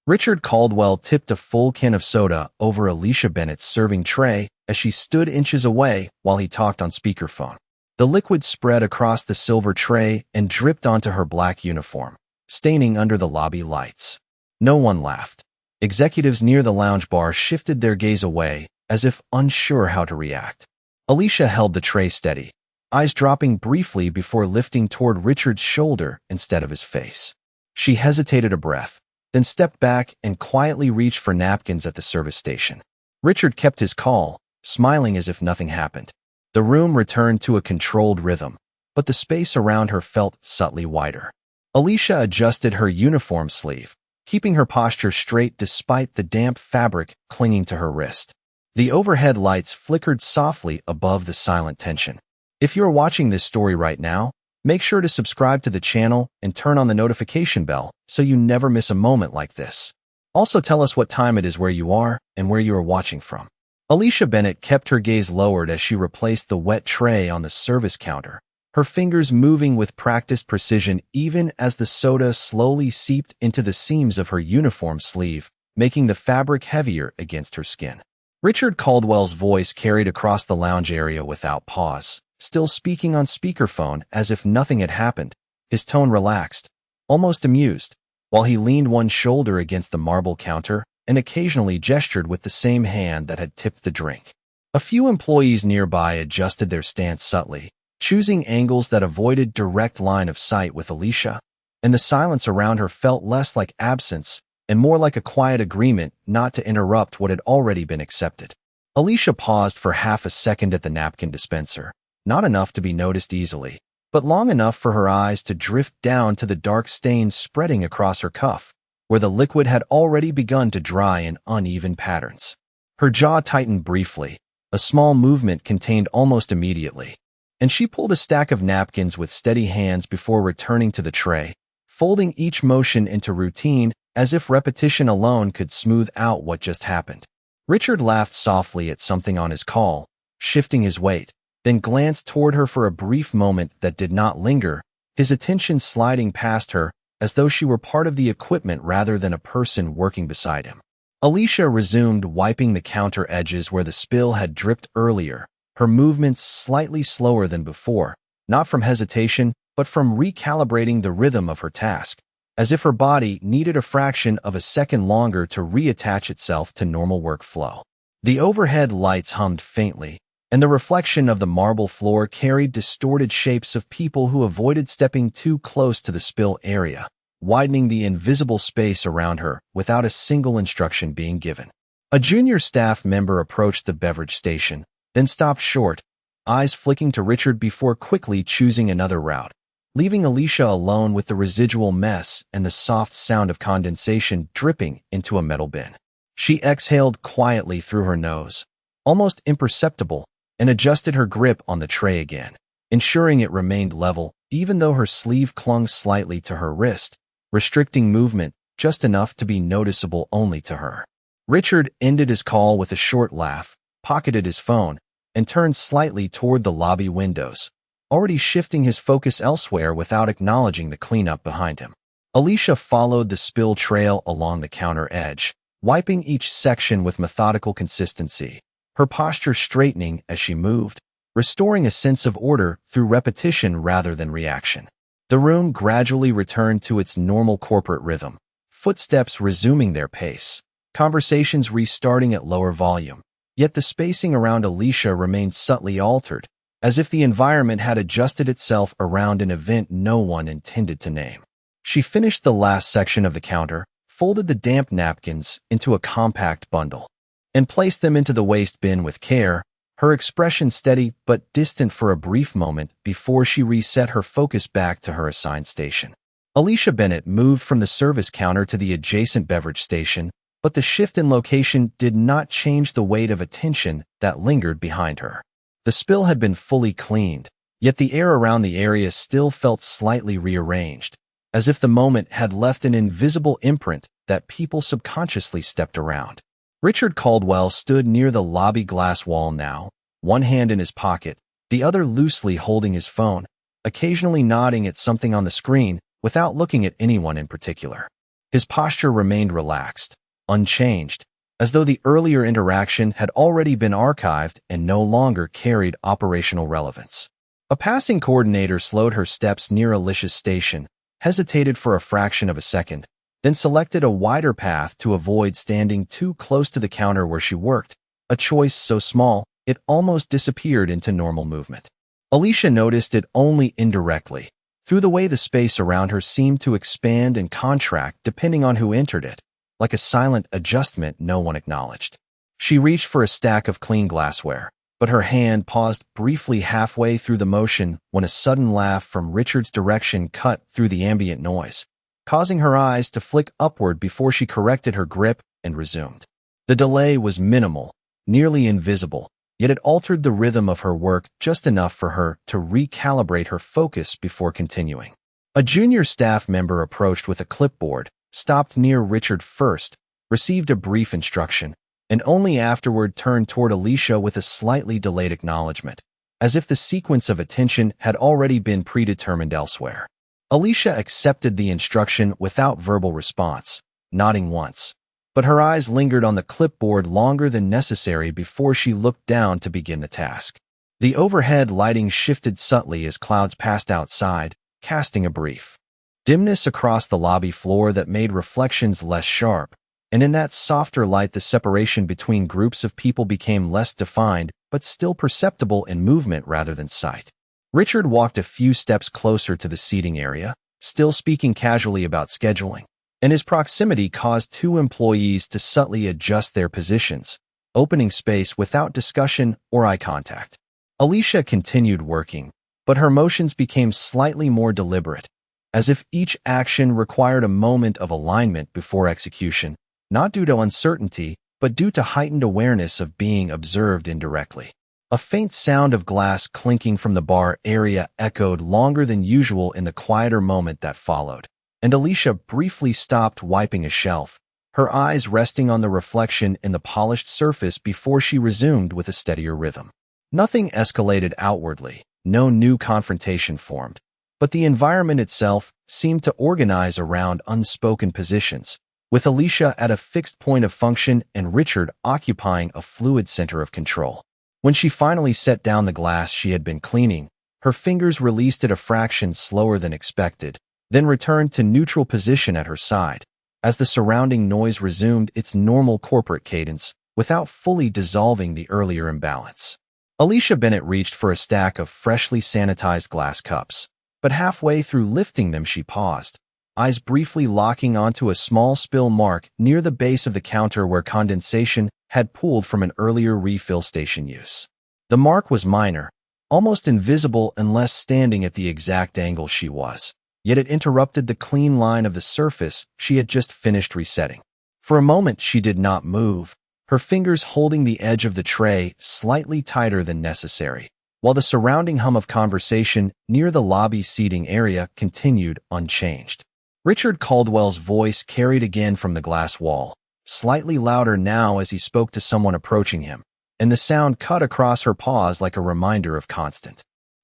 Richard Caldwell tipped a full can of soda over Alicia Bennett's serving tray as she stood inches away while he talked on speakerphone. The liquid spread across the silver tray and dripped onto her black uniform, staining under the lobby lights. No one laughed. Executives near the lounge bar shifted their gaze away, as if unsure how to react. Alicia held the tray steady, eyes dropping briefly before lifting toward Richard's shoulder instead of his face. She hesitated a breath, then stepped back and quietly reached for napkins at the service station. Richard kept his call, smiling as if nothing happened. The room returned to a controlled rhythm, but the space around her felt subtly wider. Alicia adjusted her uniform sleeve, keeping her posture straight despite the damp fabric clinging to her wrist. The overhead lights flickered softly above the silent tension. If you're watching this story right now, make sure to subscribe to the channel and turn on the notification bell so you never miss a moment like this. Also tell us what time it is where you are and where you are watching from. Alicia Bennett kept her gaze lowered as she replaced the wet tray on the service counter, her fingers moving with practiced precision even as the soda slowly seeped into the seams of her uniform sleeve, making the fabric heavier against her skin. Richard Caldwell's voice carried across the lounge area without pause, still speaking on speakerphone as if nothing had happened, his tone relaxed, almost amused, while he leaned one shoulder against the marble counter and occasionally gestured with the same hand that had tipped the drink. A few employees nearby adjusted their stance subtly, choosing angles that avoided direct line of sight with Alicia, and the silence around her felt less like absence and more like a quiet agreement not to interrupt what had already been accepted. Alicia paused for half a second at the napkin dispenser, not enough to be noticed easily, but long enough for her eyes to drift down to the dark stains spreading across her cuff, where the liquid had already begun to dry in uneven patterns. Her jaw tightened briefly, a small movement contained almost immediately, and she pulled a stack of napkins with steady hands before returning to the tray, folding each motion into routine as if repetition alone could smooth out what just happened. Richard laughed softly at something on his call, shifting his weight, then glanced toward her for a brief moment that did not linger, his attention sliding past her as though she were part of the equipment rather than a person working beside him. Alicia resumed wiping the counter edges where the spill had dripped earlier, her movements slightly slower than before, not from hesitation, but from recalibrating the rhythm of her task, as if her body needed a fraction of a second longer to reattach itself to normal workflow. The overhead lights hummed faintly, and the reflection of the marble floor carried distorted shapes of people who avoided stepping too close to the spill area, widening the invisible space around her without a single instruction being given. A junior staff member approached the beverage station, then stopped short, eyes flicking to Richard before quickly choosing another route, leaving Alicia alone with the residual mess and the soft sound of condensation dripping into a metal bin. She exhaled quietly through her nose, almost imperceptible, and adjusted her grip on the tray again, ensuring it remained level even though her sleeve clung slightly to her wrist, restricting movement just enough to be noticeable only to her. Richard ended his call with a short laugh, pocketed his phone, and turned slightly toward the lobby windows, already shifting his focus elsewhere without acknowledging the cleanup behind him. Alicia followed the spill trail along the counter edge, wiping each section with methodical consistency, her posture straightening as she moved, restoring a sense of order through repetition rather than reaction. The room gradually returned to its normal corporate rhythm, footsteps resuming their pace, conversations restarting at lower volume, yet the spacing around Alicia remained subtly altered, as if the environment had adjusted itself around an event no one intended to name. She finished the last section of the counter, folded the damp napkins into a compact bundle, and placed them into the waste bin with care, her expression steady but distant for a brief moment before she reset her focus back to her assigned station. Alicia Bennett moved from the service counter to the adjacent beverage station, but the shift in location did not change the weight of attention that lingered behind her. The spill had been fully cleaned, yet the air around the area still felt slightly rearranged, as if the moment had left an invisible imprint that people subconsciously stepped around. Richard Caldwell stood near the lobby glass wall now, one hand in his pocket, the other loosely holding his phone, occasionally nodding at something on the screen without looking at anyone in particular. His posture remained relaxed, unchanged, as though the earlier interaction had already been archived and no longer carried operational relevance. A passing coordinator slowed her steps near Alicia's station, hesitated for a fraction of a second, then selected a wider path to avoid standing too close to the counter where she worked, a choice so small it almost disappeared into normal movement. Alicia noticed it only indirectly, through the way the space around her seemed to expand and contract depending on who entered it, like a silent adjustment no one acknowledged. She reached for a stack of clean glassware, but her hand paused briefly halfway through the motion when a sudden laugh from Richard's direction cut through the ambient noise, causing her eyes to flick upward before she corrected her grip and resumed. The delay was minimal, nearly invisible, yet it altered the rhythm of her work just enough for her to recalibrate her focus before continuing. A junior staff member approached with a clipboard, stopped near Richard first, received a brief instruction, and only afterward turned toward Alicia with a slightly delayed acknowledgement, as if the sequence of attention had already been predetermined elsewhere. Alicia accepted the instruction without verbal response, nodding once, but her eyes lingered on the clipboard longer than necessary before she looked down to begin the task. The overhead lighting shifted subtly as clouds passed outside, casting a brief dimness across the lobby floor that made reflections less sharp, and in that softer light the separation between groups of people became less defined but still perceptible in movement rather than sight. Richard walked a few steps closer to the seating area, still speaking casually about scheduling, and his proximity caused two employees to subtly adjust their positions, opening space without discussion or eye contact. Alicia continued working, but her motions became slightly more deliberate, as if each action required a moment of alignment before execution, not due to uncertainty, but due to heightened awareness of being observed indirectly. A faint sound of glass clinking from the bar area echoed longer than usual in the quieter moment that followed, and Alicia briefly stopped wiping a shelf, her eyes resting on the reflection in the polished surface before she resumed with a steadier rhythm. Nothing escalated outwardly, no new confrontation formed, but the environment itself seemed to organize around unspoken positions, with Alicia at a fixed point of function and Richard occupying a fluid center of control. When she finally set down the glass she had been cleaning, her fingers released it a fraction slower than expected, then returned to neutral position at her side, as the surrounding noise resumed its normal corporate cadence without fully dissolving the earlier imbalance. Alicia Bennett reached for a stack of freshly sanitized glass cups, but halfway through lifting them she paused, eyes briefly locking onto a small spill mark near the base of the counter where condensation had pooled from an earlier refill station use. The mark was minor, almost invisible unless standing at the exact angle she was, yet it interrupted the clean line of the surface she had just finished resetting. For a moment she did not move, her fingers holding the edge of the tray slightly tighter than necessary, while the surrounding hum of conversation near the lobby seating area continued unchanged. Richard Caldwell's voice carried again from the glass wall, slightly louder now as he spoke to someone approaching him, and the sound cut across her pause like a reminder of constant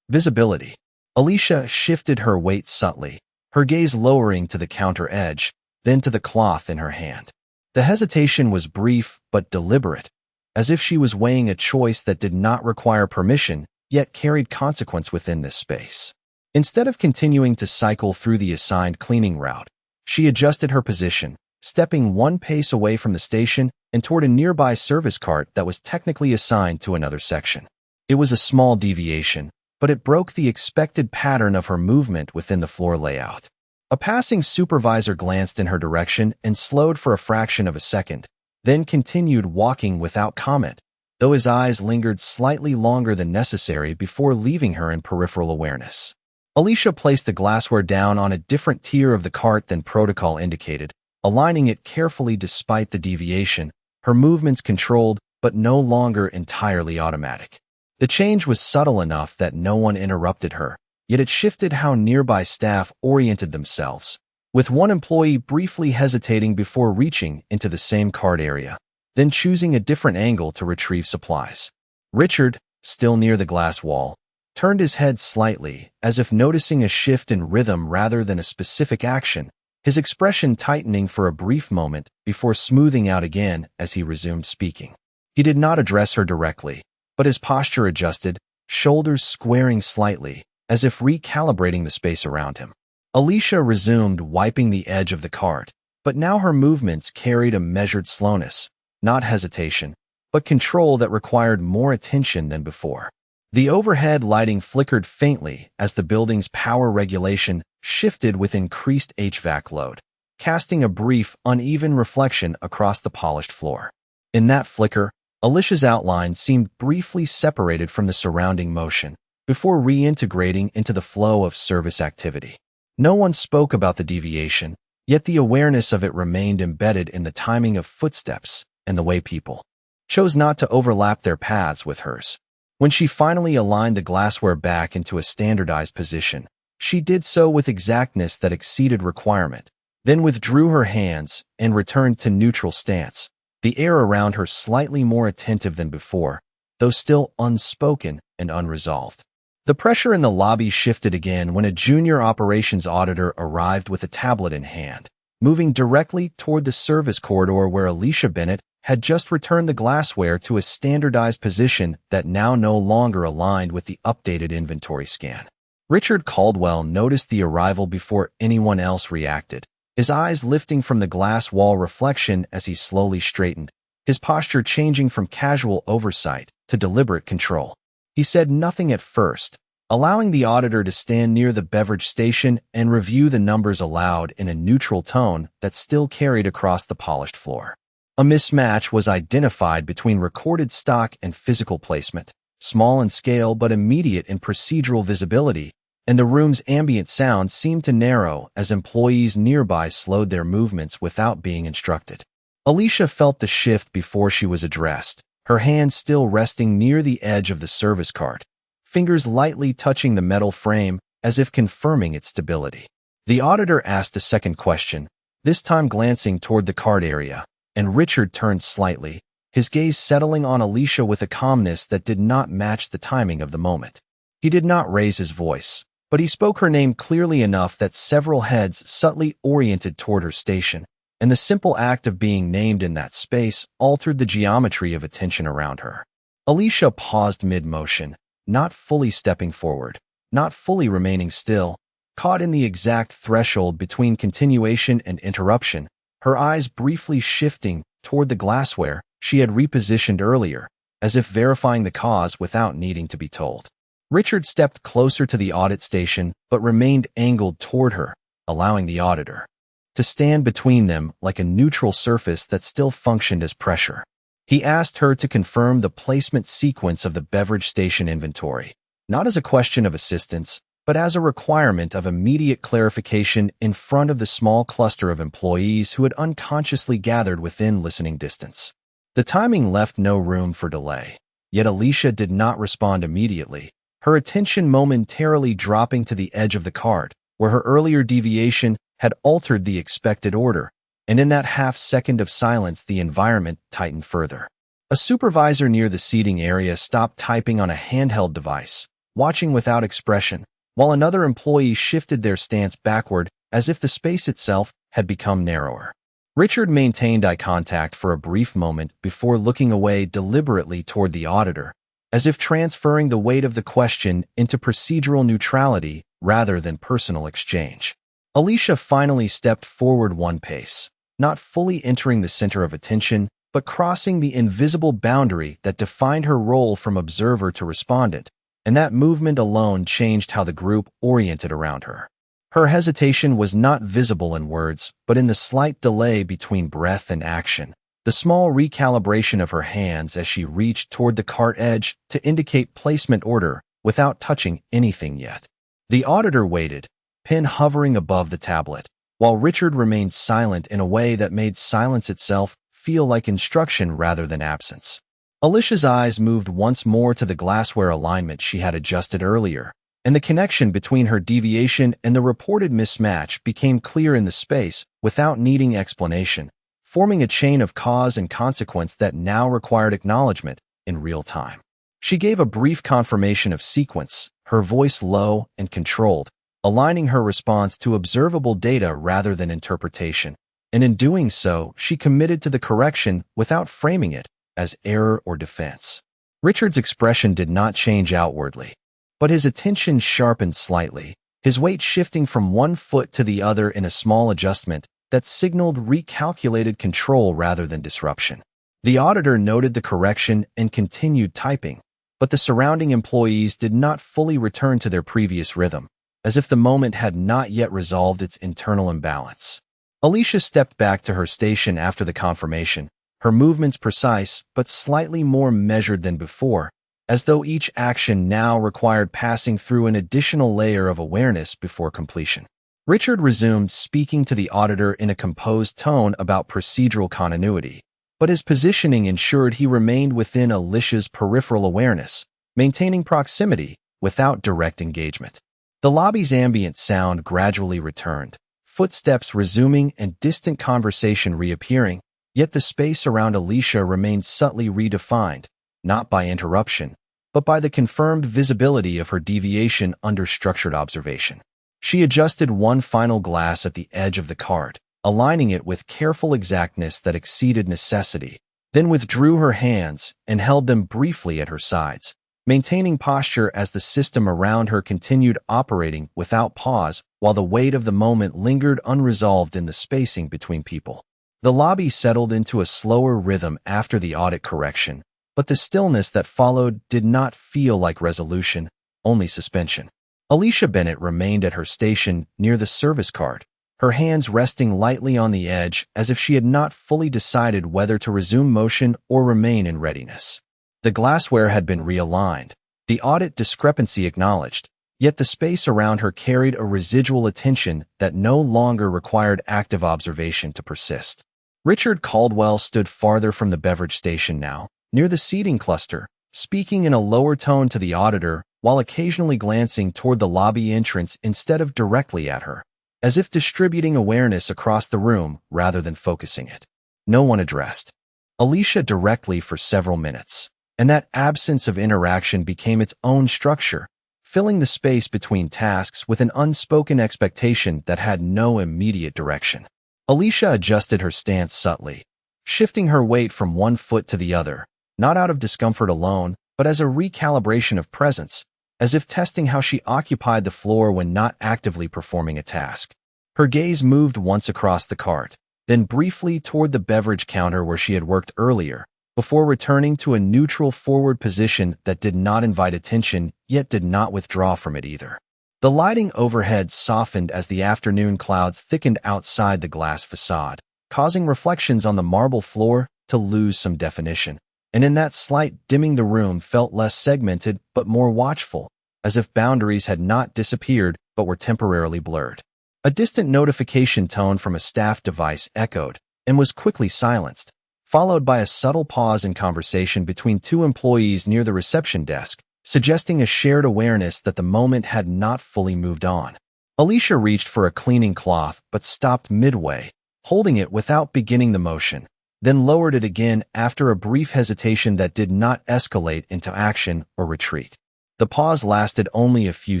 visibility. Alicia shifted her weight subtly, her gaze lowering to the counter edge, then to the cloth in her hand. The hesitation was brief but deliberate, as if she was weighing a choice that did not require permission yet carried consequence within this space. Instead of continuing to cycle through the assigned cleaning route, she adjusted her position, stepping one pace away from the station and toward a nearby service cart that was technically assigned to another section. It was a small deviation, but it broke the expected pattern of her movement within the floor layout. A passing supervisor glanced in her direction and slowed for a fraction of a second, then continued walking without comment, though his eyes lingered slightly longer than necessary before leaving her in peripheral awareness. Alicia placed the glassware down on a different tier of the cart than protocol indicated, aligning it carefully despite the deviation, her movements controlled but no longer entirely automatic. The change was subtle enough that no one interrupted her, yet it shifted how nearby staff oriented themselves, with one employee briefly hesitating before reaching into the same cart area, then choosing a different angle to retrieve supplies. Richard, still near the glass wall, turned his head slightly, as if noticing a shift in rhythm rather than a specific action, his expression tightening for a brief moment before smoothing out again as he resumed speaking. He did not address her directly, but his posture adjusted, shoulders squaring slightly, as if recalibrating the space around him. Alicia resumed wiping the edge of the cart, but now her movements carried a measured slowness, not hesitation, but control that required more attention than before. The overhead lighting flickered faintly as the building's power regulation shifted with increased HVAC load, casting a brief, uneven reflection across the polished floor. In that flicker, Alicia's outline seemed briefly separated from the surrounding motion, before reintegrating into the flow of service activity. No one spoke about the deviation, yet the awareness of it remained embedded in the timing of footsteps and the way people chose not to overlap their paths with hers. When she finally aligned the glassware back into a standardized position, she did so with exactness that exceeded requirement, then withdrew her hands and returned to neutral stance, the air around her slightly more attentive than before, though still unspoken and unresolved. The pressure in the lobby shifted again when a junior operations auditor arrived with a tablet in hand, moving directly toward the service corridor where Alicia Bennett had just returned the glassware to a standardized position that now no longer aligned with the updated inventory scan. Richard Caldwell noticed the arrival before anyone else reacted, his eyes lifting from the glass wall reflection as he slowly straightened, his posture changing from casual oversight to deliberate control. He said nothing at first, allowing the auditor to stand near the beverage station and review the numbers aloud in a neutral tone that still carried across the polished floor. A mismatch was identified between recorded stock and physical placement, small in scale but immediate in procedural visibility, and the room's ambient sound seemed to narrow as employees nearby slowed their movements without being instructed. Alicia felt the shift before she was addressed, her hands still resting near the edge of the service cart, fingers lightly touching the metal frame as if confirming its stability. The auditor asked a second question, this time glancing toward the cart area, and Richard turned slightly, his gaze settling on Alicia with a calmness that did not match the timing of the moment. He did not raise his voice, but he spoke her name clearly enough that several heads subtly oriented toward her station, and the simple act of being named in that space altered the geometry of attention around her. Alicia paused mid-motion, not fully stepping forward, not fully remaining still, caught in the exact threshold between continuation and interruption, her eyes briefly shifting toward the glassware she had repositioned earlier, as if verifying the cause without needing to be told. Richard stepped closer to the audit station but remained angled toward her, allowing the auditor to stand between them like a neutral surface that still functioned as pressure. He asked her to confirm the placement sequence of the beverage station inventory, not as a question of assistance, but as a requirement of immediate clarification in front of the small cluster of employees who had unconsciously gathered within listening distance. The timing left no room for delay, yet Alicia did not respond immediately, her attention momentarily dropping to the edge of the cart, where her earlier deviation had altered the expected order, and in that half-second of silence the environment tightened further. A supervisor near the seating area stopped typing on a handheld device, watching without expression, while another employee shifted their stance backward as if the space itself had become narrower. Richard maintained eye contact for a brief moment before looking away deliberately toward the auditor, as if transferring the weight of the question into procedural neutrality rather than personal exchange. Alicia finally stepped forward one pace, not fully entering the center of attention, but crossing the invisible boundary that defined her role from observer to respondent, and that movement alone changed how the group oriented around her. Her hesitation was not visible in words, but in the slight delay between breath and action, the small recalibration of her hands as she reached toward the cart edge to indicate placement order without touching anything yet. The auditor waited, pen hovering above the tablet, while Richard remained silent in a way that made silence itself feel like instruction rather than absence. Alicia's eyes moved once more to the glassware alignment she had adjusted earlier, and the connection between her deviation and the reported mismatch became clear in the space without needing explanation, forming a chain of cause and consequence that now required acknowledgement in real time. She gave a brief confirmation of sequence, her voice low and controlled, aligning her response to observable data rather than interpretation. And in doing so, she committed to the correction without framing it as error or defense. Richard's expression did not change outwardly, but his attention sharpened slightly, his weight shifting from one foot to the other in a small adjustment that signaled recalculated control rather than disruption. The auditor noted the correction and continued typing, but the surrounding employees did not fully return to their previous rhythm, as if the moment had not yet resolved its internal imbalance. Alicia stepped back to her station after the confirmation, her movements precise but slightly more measured than before, as though each action now required passing through an additional layer of awareness before completion. Richard resumed, speaking to the auditor in a composed tone about procedural continuity, but his positioning ensured he remained within Alicia's peripheral awareness, maintaining proximity without direct engagement. The lobby's ambient sound gradually returned, footsteps resuming and distant conversation reappearing, yet the space around Alicia remained subtly redefined, not by interruption, but by the confirmed visibility of her deviation under structured observation. She adjusted one final glass at the edge of the cart, aligning it with careful exactness that exceeded necessity, then withdrew her hands and held them briefly at her sides, maintaining posture as the system around her continued operating without pause while the weight of the moment lingered unresolved in the spacing between people. The lobby settled into a slower rhythm after the audit correction, but the stillness that followed did not feel like resolution, only suspension. Alicia Bennett remained at her station near the service cart, her hands resting lightly on the edge as if she had not fully decided whether to resume motion or remain in readiness. The glassware had been realigned, the audit discrepancy acknowledged, yet the space around her carried a residual attention that no longer required active observation to persist. Richard Caldwell stood farther from the beverage station now, near the seating cluster, speaking in a lower tone to the auditor while occasionally glancing toward the lobby entrance instead of directly at her, as if distributing awareness across the room rather than focusing it. No one addressed Alicia directly for several minutes, and that absence of interaction became its own structure, filling the space between tasks with an unspoken expectation that had no immediate direction. Alicia adjusted her stance subtly, shifting her weight from one foot to the other, not out of discomfort alone, but as a recalibration of presence, as if testing how she occupied the floor when not actively performing a task. Her gaze moved once across the cart, then briefly toward the beverage counter where she had worked earlier, before returning to a neutral forward position that did not invite attention, yet did not withdraw from it either. The lighting overhead softened as the afternoon clouds thickened outside the glass facade, causing reflections on the marble floor to lose some definition, and in that slight dimming the room felt less segmented but more watchful, as if boundaries had not disappeared but were temporarily blurred. A distant notification tone from a staff device echoed and was quickly silenced, followed by a subtle pause in conversation between two employees near the reception desk, suggesting a shared awareness that the moment had not fully moved on. Alicia reached for a cleaning cloth but stopped midway, holding it without beginning the motion, then lowered it again after a brief hesitation that did not escalate into action or retreat. The pause lasted only a few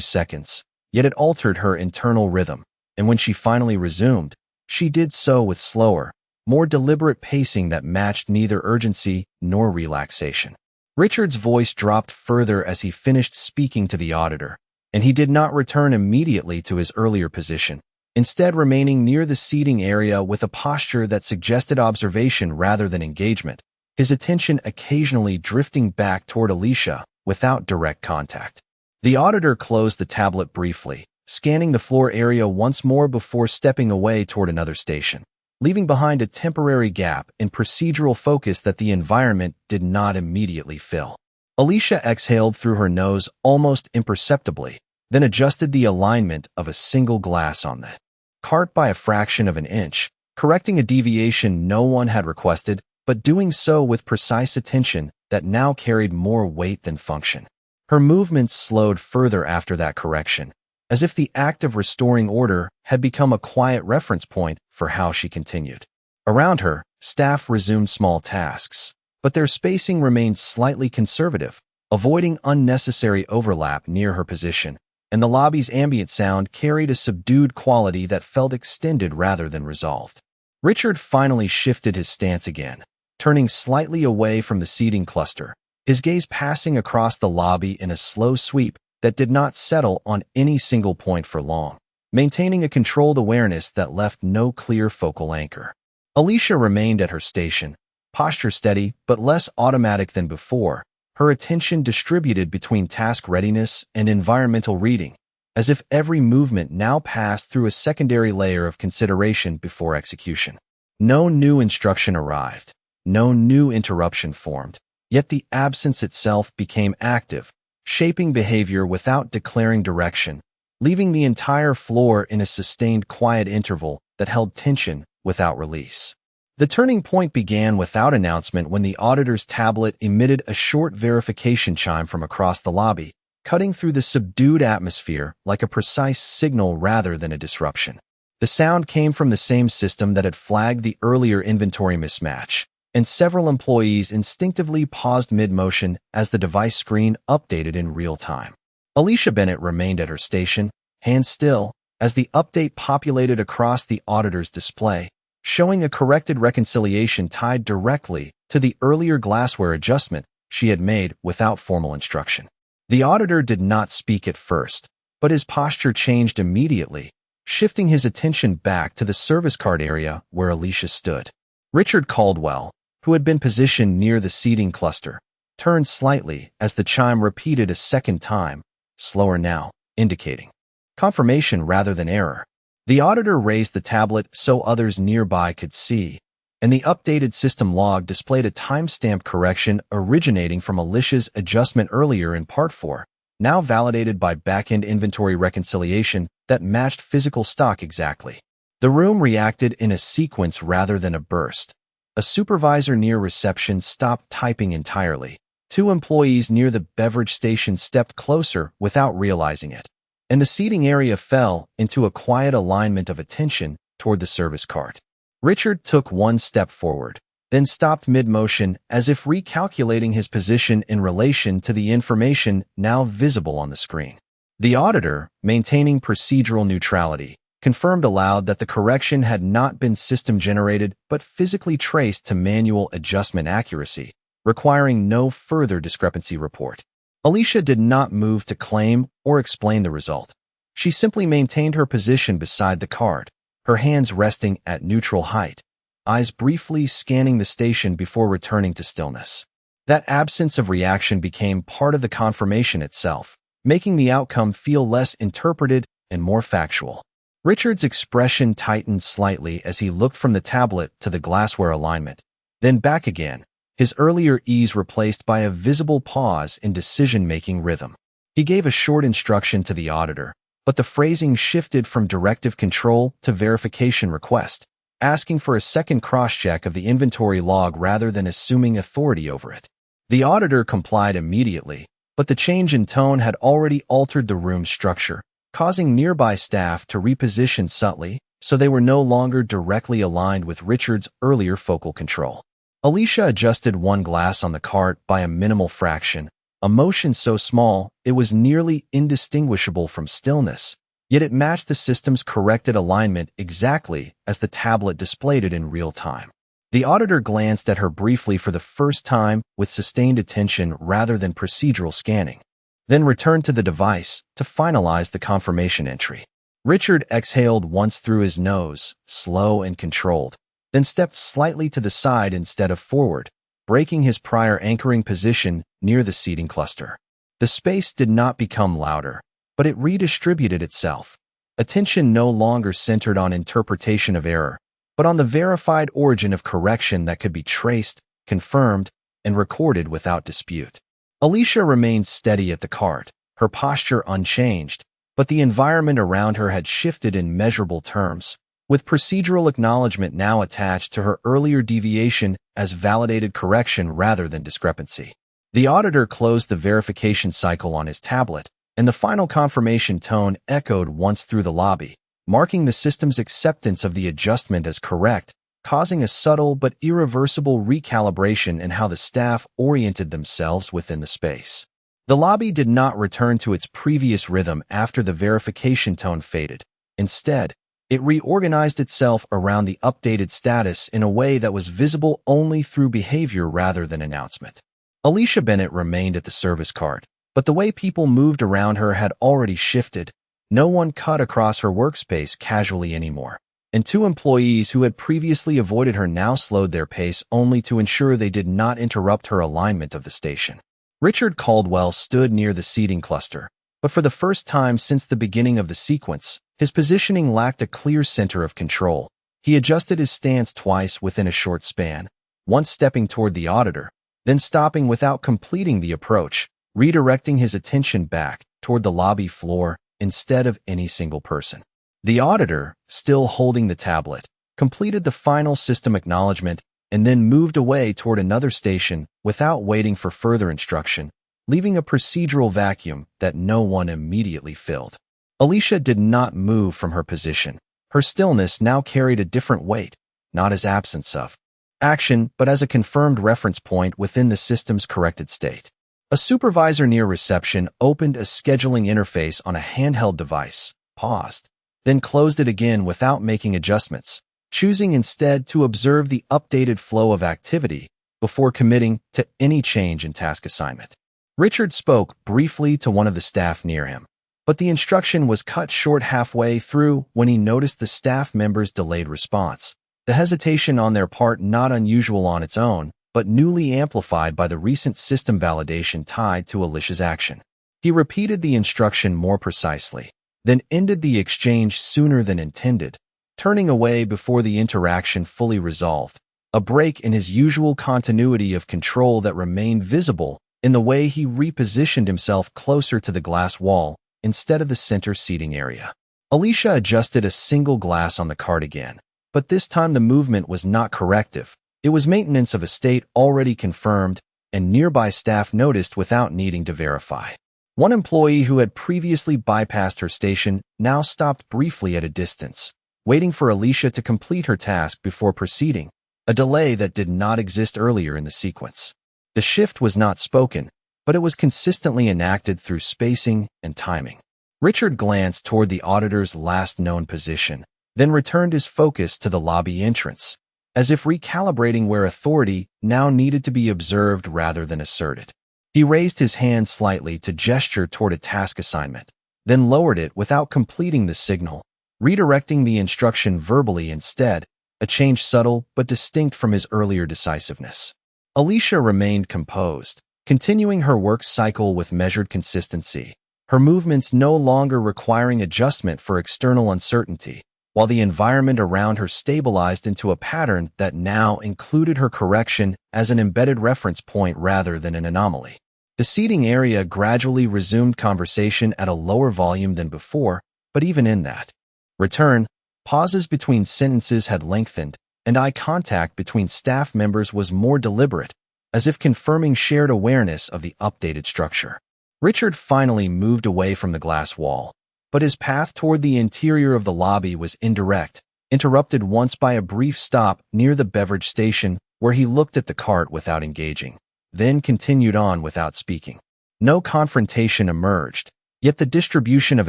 seconds, yet it altered her internal rhythm, and when she finally resumed, she did so with slower, more deliberate pacing that matched neither urgency nor relaxation. Richard's voice dropped further as he finished speaking to the auditor, and he did not return immediately to his earlier position, instead remaining near the seating area with a posture that suggested observation rather than engagement, his attention occasionally drifting back toward Alicia without direct contact. The auditor closed the tablet briefly, scanning the floor area once more before stepping away toward another station, leaving behind a temporary gap in procedural focus that the environment did not immediately fill. Alicia exhaled through her nose almost imperceptibly, then adjusted the alignment of a single glass on the cart by a fraction of an inch, correcting a deviation no one had requested, but doing so with precise attention that now carried more weight than function. Her movements slowed further after that correction, as if the act of restoring order had become a quiet reference point for how she continued. Around her, staff resumed small tasks, but their spacing remained slightly conservative, avoiding unnecessary overlap near her position, and the lobby's ambient sound carried a subdued quality that felt extended rather than resolved. Richard finally shifted his stance again, turning slightly away from the seating cluster, his gaze passing across the lobby in a slow sweep that did not settle on any single point for long, maintaining a controlled awareness that left no clear focal anchor. Alicia remained at her station, posture steady but less automatic than before, her attention distributed between task readiness and environmental reading, as if every movement now passed through a secondary layer of consideration before execution. No new instruction arrived, no new interruption formed, yet the absence itself became active, shaping behavior without declaring direction, leaving the entire floor in a sustained quiet interval that held tension without release. The turning point began without announcement when the auditor's tablet emitted a short verification chime from across the lobby, cutting through the subdued atmosphere like a precise signal rather than a disruption. The sound came from the same system that had flagged the earlier inventory mismatch, and several employees instinctively paused mid-motion as the device screen updated in real time. Alicia Bennett remained at her station, hands still, as the update populated across the auditor's display, showing a corrected reconciliation tied directly to the earlier glassware adjustment she had made without formal instruction. The auditor did not speak at first, but his posture changed immediately, shifting his attention back to the service card area where Alicia stood. Richard Caldwell, who had been positioned near the seating cluster, turned slightly as the chime repeated a second time, slower now, indicating confirmation rather than error. The auditor raised the tablet so others nearby could see, and the updated system log displayed a timestamped correction originating from Alicia's adjustment earlier in Part 4, now validated by back-end inventory reconciliation that matched physical stock exactly. The room reacted in a sequence rather than a burst. A supervisor near reception stopped typing entirely. Two employees near the beverage station stepped closer without realizing it, and the seating area fell into a quiet alignment of attention toward the service cart. Richard took one step forward, then stopped mid-motion as if recalculating his position in relation to the information now visible on the screen. The auditor, maintaining procedural neutrality, confirmed aloud that the correction had not been system-generated but physically traced to manual adjustment accuracy, requiring no further discrepancy report. Alicia did not move to claim or explain the result. She simply maintained her position beside the card, her hands resting at neutral height, eyes briefly scanning the station before returning to stillness. That absence of reaction became part of the confirmation itself, making the outcome feel less interpreted and more factual. Richard's expression tightened slightly as he looked from the tablet to the glassware alignment, then back again, his earlier ease replaced by a visible pause in decision-making rhythm. He gave a short instruction to the auditor, but the phrasing shifted from directive control to verification request, asking for a second cross-check of the inventory log rather than assuming authority over it. The auditor complied immediately, but the change in tone had already altered the room's structure, causing nearby staff to reposition subtly so they were no longer directly aligned with Richard's earlier focal control. Alicia adjusted one glass on the cart by a minimal fraction, a motion so small it was nearly indistinguishable from stillness, yet it matched the system's corrected alignment exactly as the tablet displayed it in real time. The auditor glanced at her briefly for the first time with sustained attention rather than procedural scanning, then returned to the device to finalize the confirmation entry. Richard exhaled once through his nose, slow and controlled, then stepped slightly to the side instead of forward, breaking his prior anchoring position near the seating cluster. The space did not become louder, but it redistributed itself. Attention no longer centered on interpretation of error, but on the verified origin of correction that could be traced, confirmed, and recorded without dispute. Alicia remained steady at the cart, her posture unchanged, but the environment around her had shifted in measurable terms, with procedural acknowledgement now attached to her earlier deviation as validated correction rather than discrepancy. The auditor closed the verification cycle on his tablet, and the final confirmation tone echoed once through the lobby, marking the system's acceptance of the adjustment as correct, causing a subtle but irreversible recalibration in how the staff oriented themselves within the space. The lobby did not return to its previous rhythm after the verification tone faded. Instead, it reorganized itself around the updated status in a way that was visible only through behavior rather than announcement. Alicia Bennett remained at the service card, but the way people moved around her had already shifted. No one cut across her workspace casually anymore, and two employees who had previously avoided her now slowed their pace only to ensure they did not interrupt her alignment of the station. Richard Caldwell stood near the seating cluster, but for the first time since the beginning of the sequence, his positioning lacked a clear center of control. He adjusted his stance twice within a short span, once stepping toward the auditor, then stopping without completing the approach, redirecting his attention back toward the lobby floor instead of any single person. The auditor, still holding the tablet, completed the final system acknowledgement and then moved away toward another station without waiting for further instruction, leaving a procedural vacuum that no one immediately filled. Alicia did not move from her position. Her stillness now carried a different weight, not as absence of action, but as a confirmed reference point within the system's corrected state. A supervisor near reception opened a scheduling interface on a handheld device, paused, then closed it again without making adjustments, choosing instead to observe the updated flow of activity before committing to any change in task assignment. Richard spoke briefly to one of the staff near him, but the instruction was cut short halfway through when he noticed the staff member's delayed response, the hesitation on their part not unusual on its own, but newly amplified by the recent system validation tied to Alicia's action. He repeated the instruction more precisely, then ended the exchange sooner than intended, turning away before the interaction fully resolved, a break in his usual continuity of control that remained visible in the way he repositioned himself closer to the glass wall instead of the center seating area. Alicia adjusted a single glass on the card again, but this time the movement was not corrective. It was maintenance of a state already confirmed, and nearby staff noticed without needing to verify. One employee who had previously bypassed her station now stopped briefly at a distance, waiting for Alicia to complete her task before proceeding, a delay that did not exist earlier in the sequence. The shift was not spoken, but it was consistently enacted through spacing and timing. Richard glanced toward the auditor's last known position, then returned his focus to the lobby entrance, as if recalibrating where authority now needed to be observed rather than asserted. He raised his hand slightly to gesture toward a task assignment, then lowered it without completing the signal, redirecting the instruction verbally instead, a change subtle but distinct from his earlier decisiveness. Alicia remained composed, continuing her work cycle with measured consistency, her movements no longer requiring adjustment for external uncertainty, while the environment around her stabilized into a pattern that now included her correction as an embedded reference point rather than an anomaly. The seating area gradually resumed conversation at a lower volume than before, but even in that return, pauses between sentences had lengthened, and eye contact between staff members was more deliberate, as if confirming shared awareness of the updated structure. Richard finally moved away from the glass wall, but his path toward the interior of the lobby was indirect, interrupted once by a brief stop near the beverage station where he looked at the cart without engaging, then continued on without speaking. No confrontation emerged, yet the distribution of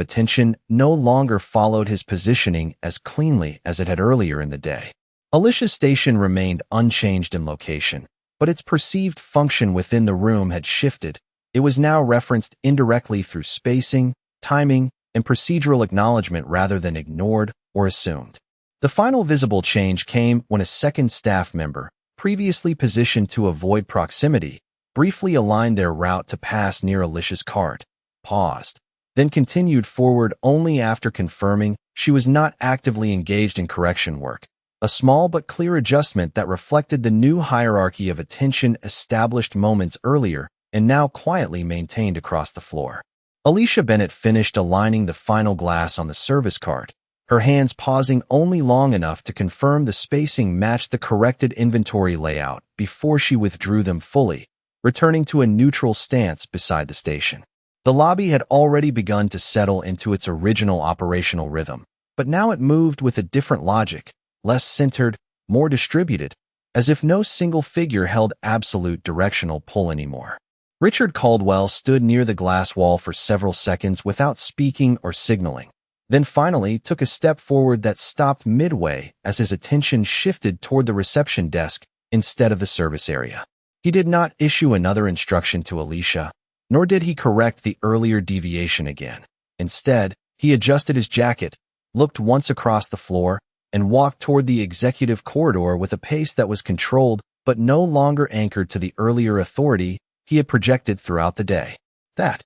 attention no longer followed his positioning as cleanly as it had earlier in the day. Alicia's station remained unchanged in location, but its perceived function within the room had shifted. It was now referenced indirectly through spacing, timing, and procedural acknowledgement rather than ignored or assumed. The final visible change came when a second staff member, previously positioned to avoid proximity, briefly aligned their route to pass near Alicia's cart, paused, then continued forward only after confirming she was not actively engaged in correction work, a small but clear adjustment that reflected the new hierarchy of attention established moments earlier and now quietly maintained across the floor. Alicia Bennett finished aligning the final glass on the service cart, her hands pausing only long enough to confirm the spacing matched the corrected inventory layout before she withdrew them fully, returning to a neutral stance beside the station. The lobby had already begun to settle into its original operational rhythm, but now it moved with a different logic, less centered, more distributed, as if no single figure held absolute directional pull anymore. Richard Caldwell stood near the glass wall for several seconds without speaking or signaling, then finally took a step forward that stopped midway as his attention shifted toward the reception desk instead of the service area. He did not issue another instruction to Alicia, nor did he correct the earlier deviation again. Instead, he adjusted his jacket, looked once across the floor, and walked toward the executive corridor with a pace that was controlled but no longer anchored to the earlier authority he had projected throughout the day. That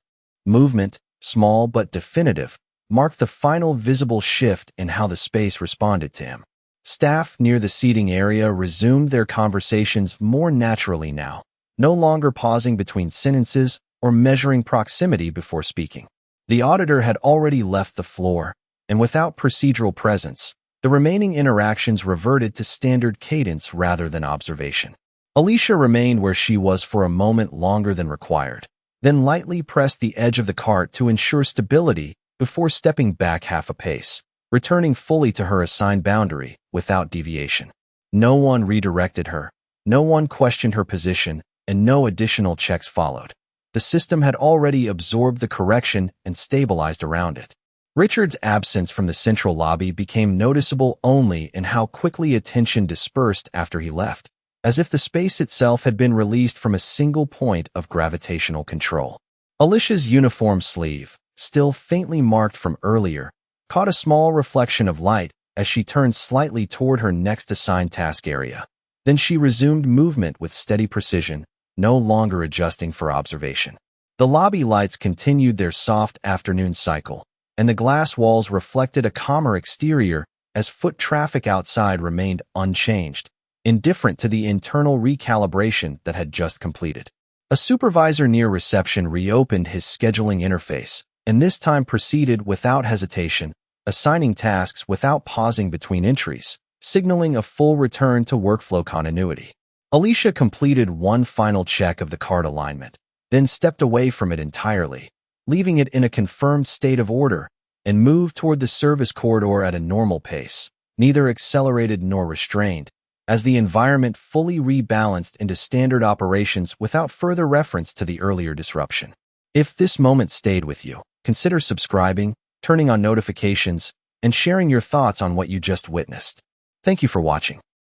movement, small but definitive, marked the final visible shift in how the space responded to him. Staff near the seating area resumed their conversations more naturally now, no longer pausing between sentences or measuring proximity before speaking. The auditor had already left the floor, and without procedural presence, the remaining interactions reverted to standard cadence rather than observation. Alicia remained where she was for a moment longer than required, then lightly pressed the edge of the cart to ensure stability before stepping back half a pace, returning fully to her assigned boundary without deviation. No one redirected her, no one questioned her position, and no additional checks followed. The system had already absorbed the correction and stabilized around it. Richard's absence from the central lobby became noticeable only in how quickly attention dispersed after he left, as if the space itself had been released from a single point of gravitational control. Alicia's uniform sleeve, still faintly marked from earlier, caught a small reflection of light as she turned slightly toward her next assigned task area. Then she resumed movement with steady precision, no longer adjusting for observation. The lobby lights continued their soft afternoon cycle, and the glass walls reflected a calmer exterior as foot traffic outside remained unchanged, indifferent to the internal recalibration that had just completed. A supervisor near reception reopened his scheduling interface, and this time proceeded without hesitation, assigning tasks without pausing between entries, signaling a full return to workflow continuity. Alicia completed one final check of the card alignment, then stepped away from it entirely, leaving it in a confirmed state of order, and moved toward the service corridor at a normal pace, neither accelerated nor restrained, as the environment fully rebalanced into standard operations without further reference to the earlier disruption. If this moment stayed with you, consider subscribing, turning on notifications, and sharing your thoughts on what you just witnessed. Thank you for watching.